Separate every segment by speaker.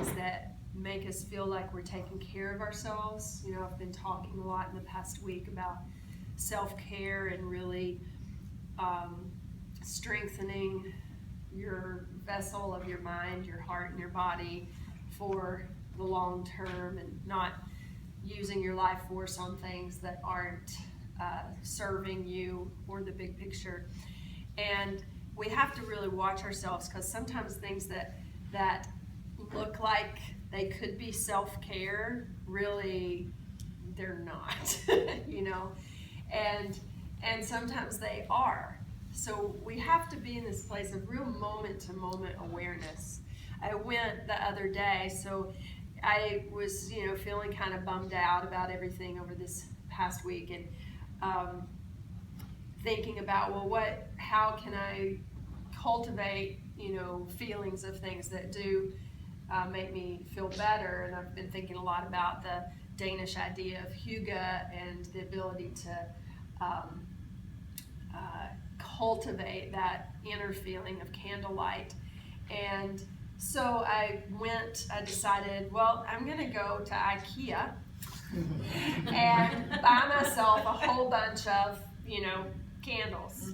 Speaker 1: things that make us feel like we're taking care of ourselves. You know, I've been talking a lot in the past week about self-care and really strengthening your vessel of your mind, your heart, and your body for the long term, and not using your life force on things that aren't serving you or the big picture. And we have to really watch ourselves, because sometimes things that look like they could be self-care, really they're not, you know, and sometimes they are. So we have to be in this place of real moment-to-moment awareness. I went the other day, so I was, you know, feeling kind of bummed out about everything over this past week, and thinking about, well, how can I cultivate, you know, feelings of things that do make me feel better. And I've been thinking a lot about the Danish idea of hygge and the ability to cultivate that inner feeling of candlelight. And so I decided, well, I'm going to go to IKEA and buy myself a whole bunch of, you know, candles.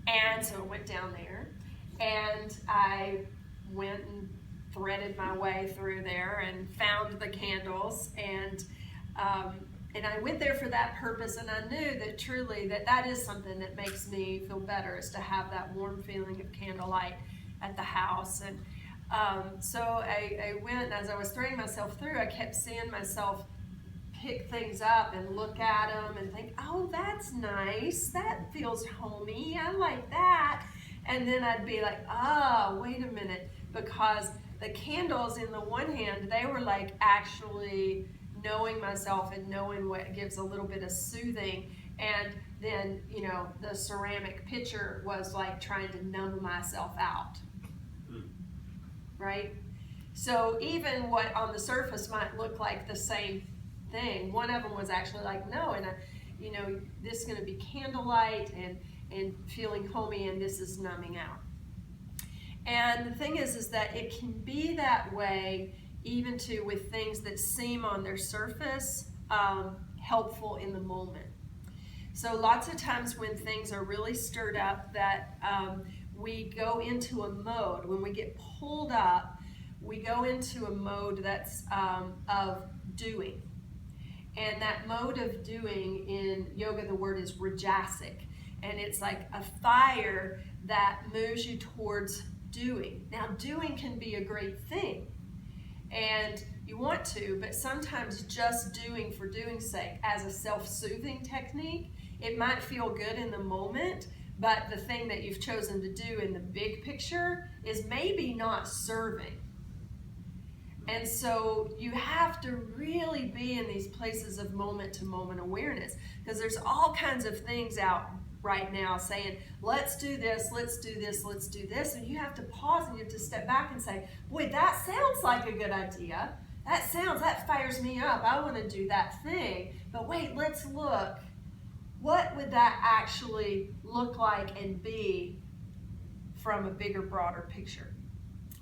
Speaker 1: And so I went down there, and I went and threaded my way through there and found the candles, and I went there for that purpose, and I knew that truly that is something that makes me feel better, is to have that warm feeling of candlelight at the house. And so I went, and as I was threading myself through, I kept seeing myself pick things up and look at them and think, oh, that's nice, that feels homey, I like that. And then I'd be like, oh, wait a minute, because the candles, in the one hand, they were like actually knowing myself and knowing what gives a little bit of soothing, and then, you know, the ceramic pitcher was like trying to numb myself out, right? So even what on the surface might look like the same thing, one of them was actually like, no, and you know, this is going to be candlelight and feeling homey, and this is numbing out. And the thing is that it can be that way even with things that seem on their surface helpful in the moment. So lots of times when things are really stirred up, that we go into a mode, when we get pulled up, we go into a mode that's of doing. And that mode of doing, in yoga, the word is rajasic. And it's like a fire that moves you towards doing. Now, doing can be a great thing, and you want to, but sometimes just doing for doing's sake, as a self-soothing technique, it might feel good in the moment, but the thing that you've chosen to do in the big picture is maybe not serving. And so you have to really be in these places of moment-to-moment awareness, because there's all kinds of things out right now saying, let's do this, let's do this, let's do this. And you have to pause, and you have to step back and say, boy, that sounds like a good idea. That fires me up. I want to do that thing. But wait, let's look. What would that actually look like and be from a bigger, broader picture?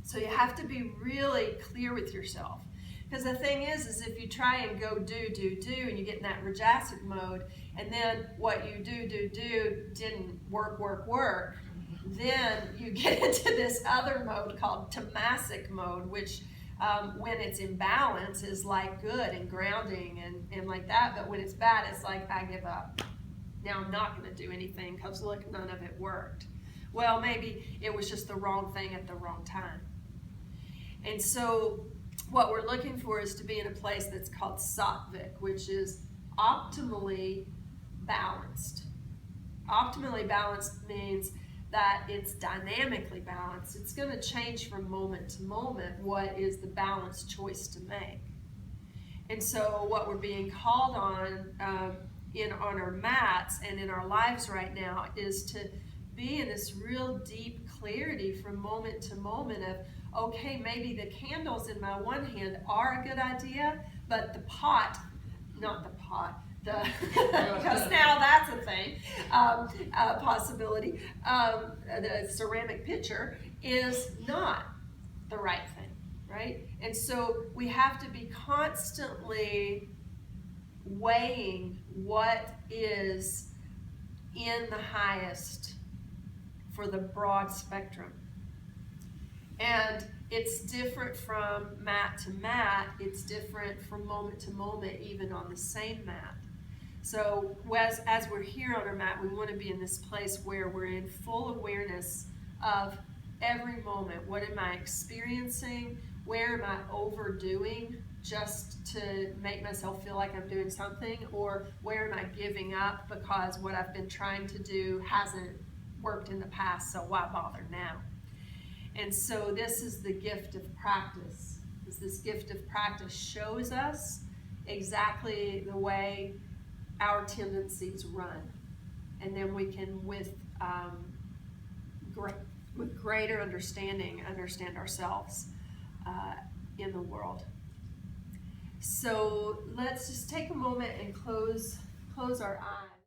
Speaker 1: So you have to be really clear with yourself. Because the thing is if you try and go do, and you get in that rajasic mode, and then what you do didn't work, then you get into this other mode called tamasic mode, which when it's in balance is like good and grounding and like that, but when it's bad, it's like, I give up. Now I'm not going to do anything because look, none of it worked. Well, maybe it was just the wrong thing at the wrong time. And so what we're looking for is to be in a place that's called sattvic, which is optimally balanced. Optimally balanced means that it's dynamically balanced. It's going to change from moment to moment what is the balanced choice to make. And so what we're being called on on our mats and in our lives right now is to be in this real deep clarity from moment to moment of, okay, maybe the candles in my one hand are a good idea, but the pot, not the pot, because now that's a thing, possibility, the ceramic pitcher is not the right thing, right? And so we have to be constantly weighing what is in the highest for the broad spectrum. And it's different from mat to mat. It's different from moment to moment, even on the same mat. So as we're here on our mat, we want to be in this place where we're in full awareness of every moment. What am I experiencing? Where am I overdoing just to make myself feel like I'm doing something? Or where am I giving up because what I've been trying to do hasn't worked in the past, so why bother now? And so this is the gift of practice. This gift of practice shows us exactly the way our tendencies run. And then we can, with greater understanding, understand ourselves in the world. So let's just take a moment and close our eyes.